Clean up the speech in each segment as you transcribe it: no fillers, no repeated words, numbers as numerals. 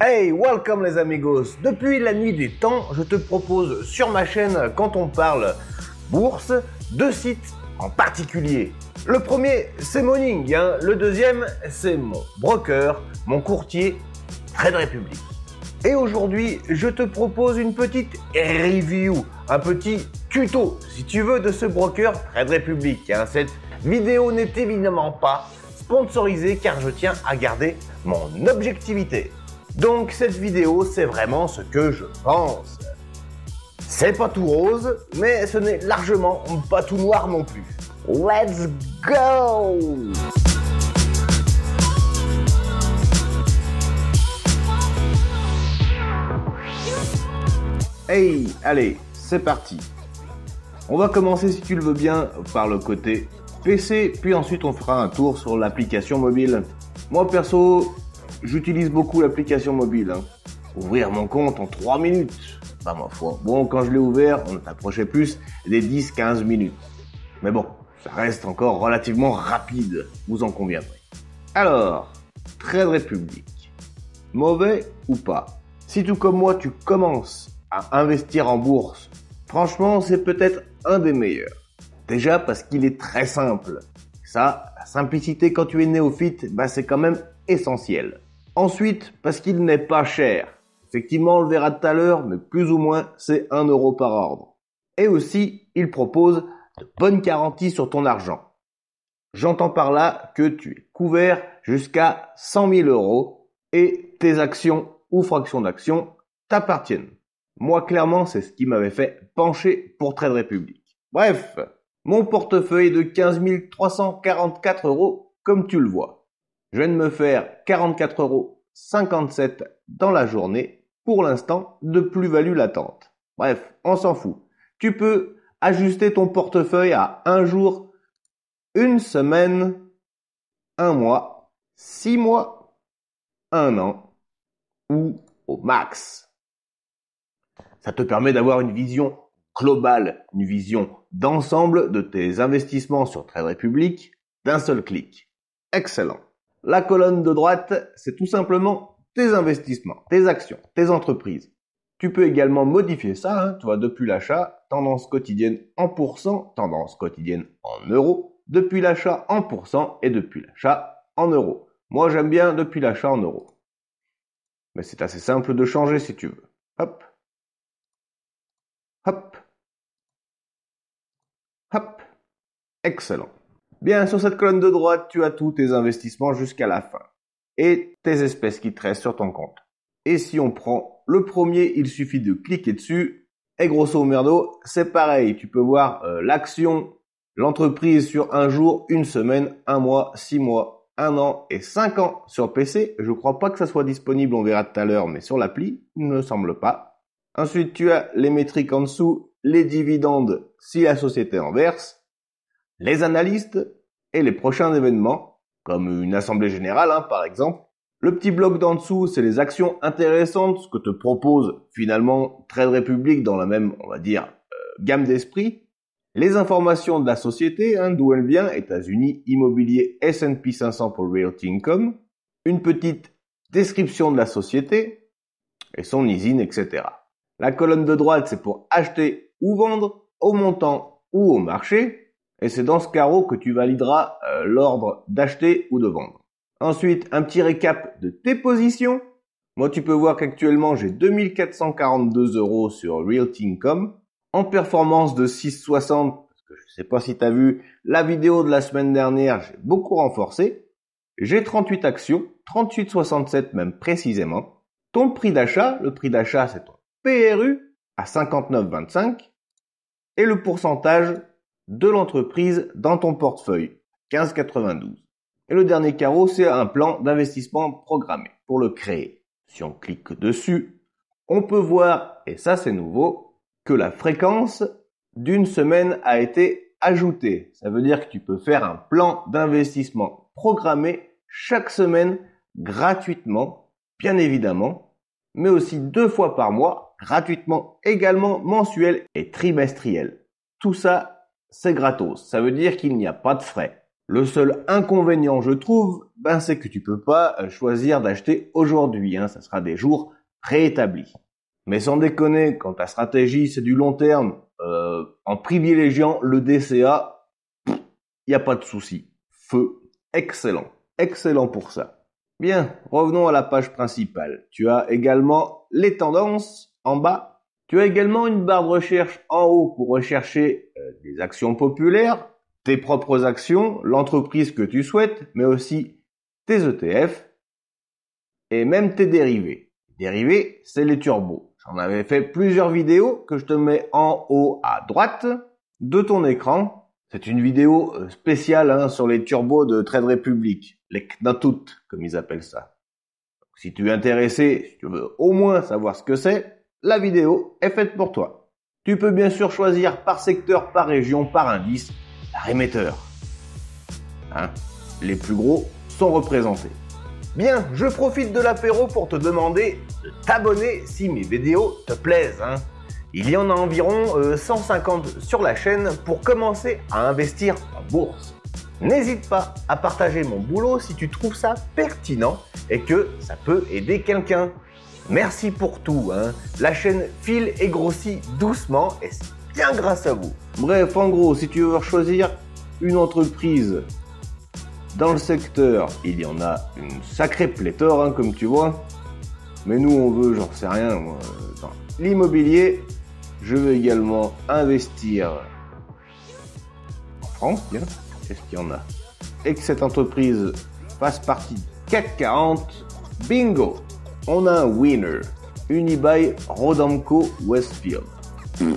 Hey, welcome les amigos. Depuis la nuit des temps, je te propose sur ma chaîne, quand on parle bourse, deux sites en particulier. Le premier, c'est Morning, le deuxième, c'est mon broker, mon courtier, Trade Republic. Et aujourd'hui, je te propose une petite review, un petit tuto, si tu veux, de ce broker Trade Republic. Cette vidéo n'est évidemment pas sponsorisée car je tiens à garder mon objectivité. Donc cette vidéo, c'est vraiment ce que je pense. C'est pas tout rose, mais ce n'est largement pas tout noir non plus. Let's go! Hey, allez, c'est parti. On va commencer, si tu le veux bien, par le côté PC, puis ensuite on fera un tour sur l'application mobile. Moi perso, j'utilise beaucoup l'application mobile. Ouvrir mon compte en 3 minutes, pas ma foi. Bon, quand je l'ai ouvert, on approchait plus des 10-15 minutes. Mais bon, ça reste encore relativement rapide, vous en conviendrez. Alors, Trade Republic, mauvais ou pas? Si tout comme moi, tu commences à investir en bourse, franchement, c'est peut-être un des meilleurs. Déjà parce qu'il est très simple. Ça, la simplicité quand tu es néophyte, c'est quand même essentiel. Ensuite, parce qu'il n'est pas cher. Effectivement, on le verra tout à l'heure, mais plus ou moins, c'est 1 euro par ordre. Et aussi, il propose de bonnes garanties sur ton argent. J'entends par là que tu es couvert jusqu'à 100 000 euros et tes actions ou fractions d'actions t'appartiennent. Moi, clairement, c'est ce qui m'avait fait pencher pour Trade Republic. Bref, mon portefeuille est de 15 344 euros, comme tu le vois. Je viens de me faire 44,57 € dans la journée, pour l'instant, de plus-value latente. Bref, on s'en fout. Tu peux ajuster ton portefeuille à un jour, une semaine, un mois, 6 mois, un an, ou au max. Ça te permet d'avoir une vision globale, une vision d'ensemble de tes investissements sur Trade Republic d'un seul clic. Excellent. La colonne de droite, c'est tout simplement tes investissements, tes actions, tes entreprises. Tu peux également modifier ça, tu vois, depuis l'achat, tendance quotidienne en pourcent, tendance quotidienne en euros, depuis l'achat en pourcent et depuis l'achat en euros. Moi, j'aime bien depuis l'achat en euros. Mais c'est assez simple de changer si tu veux. Hop. Hop. Hop. Excellent. Bien, sur cette colonne de droite, tu as tous tes investissements jusqu'à la fin. Et tes espèces qui te restent sur ton compte. Et si on prend le premier, il suffit de cliquer dessus. Et grosso merdo, c'est pareil. Tu peux voir l'action, l'entreprise sur un jour, une semaine, un mois, 6 mois, 1 an et 5 ans sur PC. Je crois pas que ça soit disponible, on verra tout à l'heure, mais sur l'appli, il ne me semble pas. Ensuite, tu as les métriques en dessous, les dividendes si la société en verse, les analystes et les prochains événements, comme une assemblée générale par exemple. Le petit bloc d'en dessous, c'est les actions intéressantes, ce que te propose finalement Trade Republic dans la même, on va dire, gamme d'esprit. Les informations de la société, d'où elle vient, États-Unis, immobilier, S&P 500 pour Realty Income, une petite description de la société et son usine, etc. La colonne de droite, c'est pour acheter ou vendre au montant ou au marché. Et c'est dans ce carreau que tu valideras l'ordre d'acheter ou de vendre. Ensuite, un petit récap de tes positions. Moi, tu peux voir qu'actuellement, j'ai 2442 € sur Realty Income, en performance de 6,60, parce que je ne sais pas si tu as vu la vidéo de la semaine dernière, j'ai beaucoup renforcé. J'ai 38 actions, 38,67 même précisément. Ton prix d'achat, le prix d'achat, c'est ton PRU à 59,25. Et le pourcentage de l'entreprise dans ton portefeuille, 15,92. Et le dernier carreau, c'est un plan d'investissement programmé pour le créer. Si on clique dessus, on peut voir, et ça c'est nouveau, que la fréquence d'une semaine a été ajoutée. Ça veut dire que tu peux faire un plan d'investissement programmé chaque semaine gratuitement, bien évidemment, mais aussi 2 fois par mois, gratuitement également mensuel et trimestriel. Tout ça, c'est gratos. Ça veut dire qu'il n'y a pas de frais. Le seul inconvénient, je trouve, c'est que tu peux pas choisir d'acheter aujourd'hui, ça sera des jours préétablis. Mais sans déconner, quand ta stratégie c'est du long terme, en privilégiant le DCA, y a pas de souci. Feu, excellent, excellent pour ça. Bien, revenons à la page principale. Tu as également les tendances en bas. Tu as également une barre de recherche en haut pour rechercher des actions populaires, tes propres actions, l'entreprise que tu souhaites, mais aussi tes ETF et même tes dérivés. Les dérivés, c'est les turbos. J'en avais fait plusieurs vidéos que je te mets en haut à droite de ton écran. C'est une vidéo spéciale sur les turbos de Trade Republic, les Knatut, comme ils appellent ça. Donc, si tu es intéressé, si tu veux au moins savoir ce que c'est, la vidéo est faite pour toi. Tu peux bien sûr choisir par secteur, par région, par indice, par émetteur. Les plus gros sont représentés. Bien, je profite de l'apéro pour te demander de t'abonner si mes vidéos te plaisent. Il y en a environ 150 sur la chaîne pour commencer à investir en bourse. N'hésite pas à partager mon boulot si tu trouves ça pertinent et que ça peut aider quelqu'un. Merci pour tout. La chaîne file et grossit doucement et c'est bien grâce à vous. Bref, en gros, si tu veux choisir une entreprise dans le secteur, il y en a une sacrée pléthore, comme tu vois. Mais nous, on veut, j'en sais rien, moi, dans l'immobilier. Je veux également investir en France, tiens. Qu'est-ce qu'il y en a? Et que cette entreprise fasse partie du CAC 40. Bingo! On a un winner. Unibail Rodamco Westfield. Je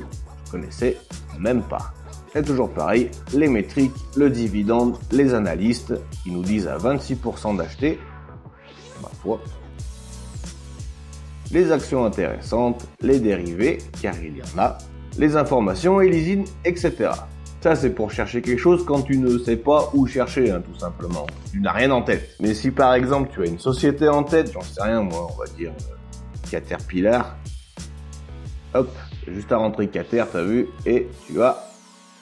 connaissais même pas. Et toujours pareil, les métriques, le dividende, les analystes qui nous disent à 26% d'acheter. Ma foi. Les actions intéressantes, les dérivés, car il y en a, les informations et les in, etc. Ça, c'est pour chercher quelque chose quand tu ne sais pas où chercher, tout simplement. Tu n'as rien en tête. Mais si par exemple, tu as une société en tête, j'en sais rien, moi, on va dire Caterpillar. Hop, juste à rentrer Cater, t'as vu, et tu as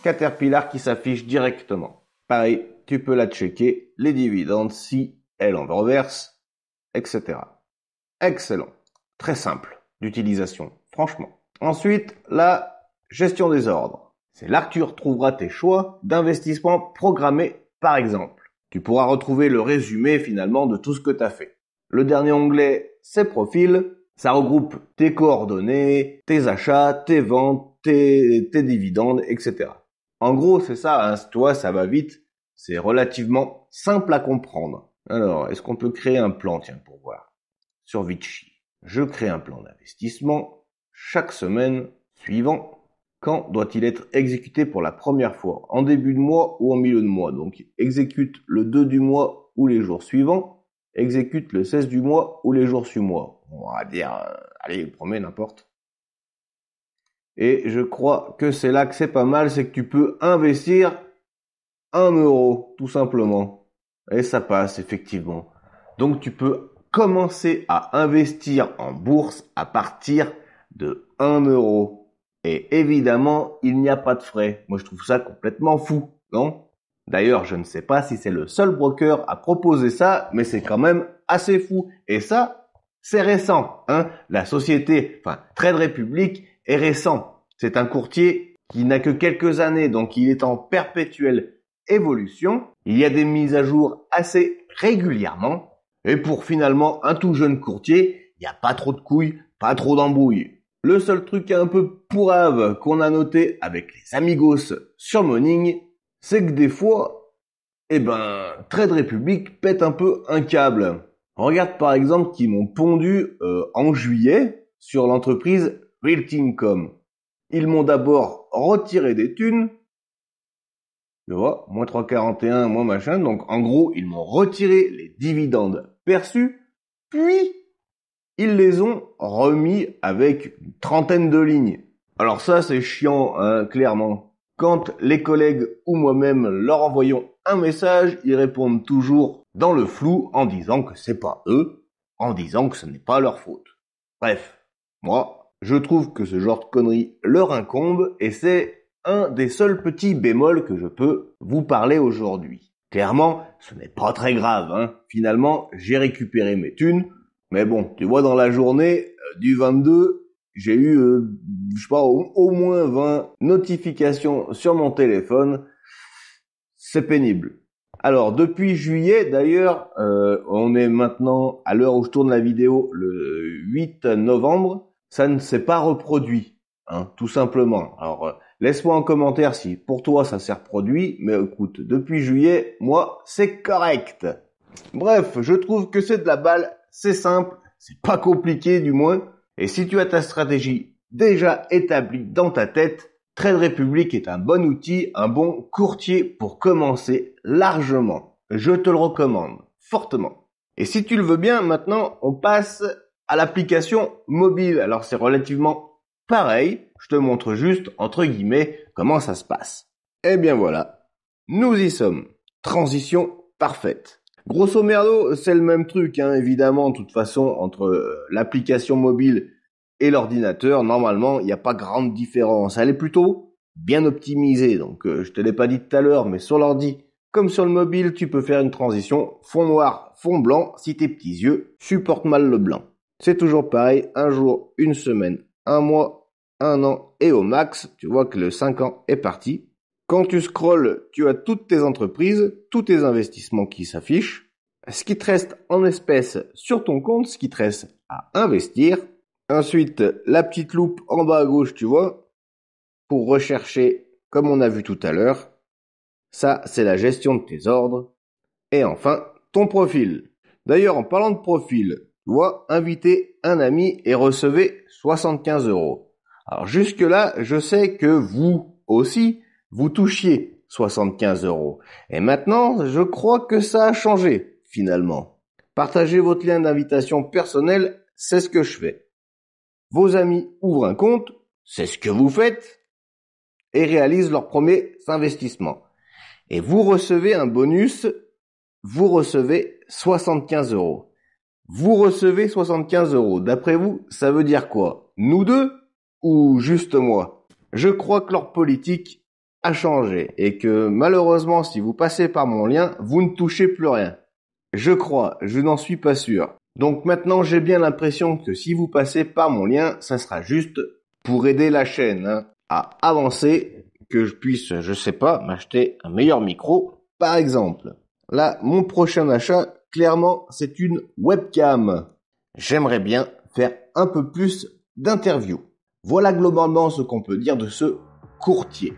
Caterpillar qui s'affiche directement. Pareil, tu peux la checker, les dividendes, si elle en reverse, etc. Excellent. Très simple d'utilisation, franchement. Ensuite, la gestion des ordres. C'est là que tu retrouveras tes choix d'investissement programmés, par exemple. Tu pourras retrouver le résumé finalement de tout ce que tu as fait. Le dernier onglet, c'est profil. Ça regroupe tes coordonnées, tes achats, tes ventes, tes dividendes, etc. En gros, c'est ça, toi, ça va vite. C'est relativement simple à comprendre. Alors, est-ce qu'on peut créer un plan, tiens, pour voir. Sur Vici. Je crée un plan d'investissement chaque semaine suivant. Quand doit-il être exécuté pour la première fois? En début de mois ou en milieu de mois? Donc, exécute le 2 du mois ou les jours suivants. Exécute le 16 du mois ou les jours suivants. On va dire, allez, le premier, n'importe. Et je crois que c'est là que c'est pas mal, c'est que tu peux investir 1 euro, tout simplement. Et ça passe, effectivement. Donc, tu peux commencer à investir en bourse à partir de 1 euro. Et évidemment, il n'y a pas de frais. Moi, je trouve ça complètement fou, non? D'ailleurs, je ne sais pas si c'est le seul broker à proposer ça, mais c'est quand même assez fou. Et ça, c'est récent, La société, Trade Republic est récent. C'est un courtier qui n'a que quelques années, donc il est en perpétuelle évolution. Il y a des mises à jour assez régulièrement. Et pour finalement un tout jeune courtier, il n'y a pas trop de couilles, pas trop d'embrouilles. Le seul truc un peu pourrave qu'on a noté avec les amigos sur Morning, c'est que des fois, Trade Republic pète un peu un câble. Regarde par exemple qu'ils m'ont pondu en juillet sur l'entreprise Realty Income. Ils m'ont d'abord retiré des thunes. Tu vois, moins 3,41, moins machin. Donc, en gros, ils m'ont retiré les dividendes perçus, puis ils les ont remis avec une trentaine de lignes. Alors ça, c'est chiant, clairement. Quand les collègues ou moi-même leur envoyons un message, ils répondent toujours dans le flou en disant que c'est pas eux, en disant que ce n'est pas leur faute. Bref, moi, je trouve que ce genre de conneries leur incombe et c'est un des seuls petits bémols que je peux vous parler aujourd'hui. Clairement, ce n'est pas très grave, hein. Finalement, j'ai récupéré mes thunes. Mais bon, tu vois, dans la journée du 22, j'ai eu, je sais pas, au moins 20 notifications sur mon téléphone. C'est pénible. Alors, depuis juillet, d'ailleurs, on est maintenant, à l'heure où je tourne la vidéo, le 8 novembre, ça ne s'est pas reproduit, hein, tout simplement. Alors, laisse-moi en commentaire si pour toi ça s'est reproduit, mais écoute, depuis juillet, moi, c'est correct. Bref, je trouve que c'est de la balle, c'est simple, c'est pas compliqué du moins, et si tu as ta stratégie déjà établie dans ta tête, Trade Republic est un bon outil, un bon courtier pour commencer largement. Je te le recommande fortement. Et si tu le veux bien, maintenant, on passe à l'application mobile. Alors c'est relativement pareil. Je te montre juste, entre guillemets, comment ça se passe. Eh bien voilà, nous y sommes. Transition parfaite. Grosso merdo, c'est le même truc, hein, évidemment, de toute façon, entre l'application mobile et l'ordinateur, normalement, il n'y a pas grande différence. Elle est plutôt bien optimisée. Donc, je te l'ai pas dit tout à l'heure, mais sur l'ordi, comme sur le mobile, tu peux faire une transition fond noir, fond blanc, si tes petits yeux supportent mal le blanc. C'est toujours pareil, un jour, une semaine, un mois, un an, et au max, tu vois que le 5 ans est parti. Quand tu scrolles, tu as toutes tes entreprises, tous tes investissements qui s'affichent, ce qui te reste en espèces sur ton compte, ce qui te reste à investir. Ensuite, la petite loupe en bas à gauche, tu vois, pour rechercher, comme on a vu tout à l'heure. Ça, c'est la gestion de tes ordres. Et enfin, ton profil. D'ailleurs, en parlant de profil, tu vois, invitez un ami et recevez 75 €. Alors jusque-là, je sais que vous aussi, vous touchiez 75 €. Et maintenant, je crois que ça a changé, finalement. Partagez votre lien d'invitation personnel, c'est ce que je fais. Vos amis ouvrent un compte, c'est ce que vous faites, et réalisent leurs premiers investissements. Et vous recevez un bonus, vous recevez 75 €. Vous recevez 75 €. D'après vous, ça veut dire quoi? Nous deux ou juste moi? Je crois que leur politique a changé et que malheureusement, si vous passez par mon lien, vous ne touchez plus rien. Je crois, je n'en suis pas sûr. Donc maintenant, j'ai bien l'impression que si vous passez par mon lien, ça sera juste pour aider la chaîne, hein, à avancer, que je puisse, je sais pas, m'acheter un meilleur micro, par exemple. Là, mon prochain achat, clairement, c'est une webcam. J'aimerais bien faire un peu plus d'interviews. Voilà globalement ce qu'on peut dire de ce courtier.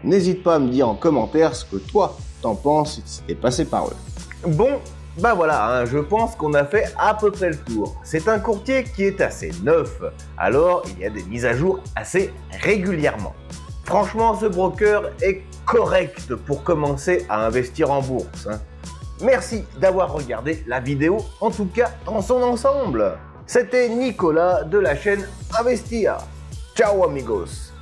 N'hésite pas à me dire en commentaire ce que toi t'en penses si t'es passé par eux. Bon, bah voilà, hein, je pense qu'on a fait à peu près le tour. C'est un courtier qui est assez neuf, alors il y a des mises à jour assez régulièrement. Franchement, ce broker est correct pour commencer à investir en bourse, hein. Merci d'avoir regardé la vidéo, en tout cas dans son ensemble. C'était Nicolas de la chaîne Investir. Ciao amigos.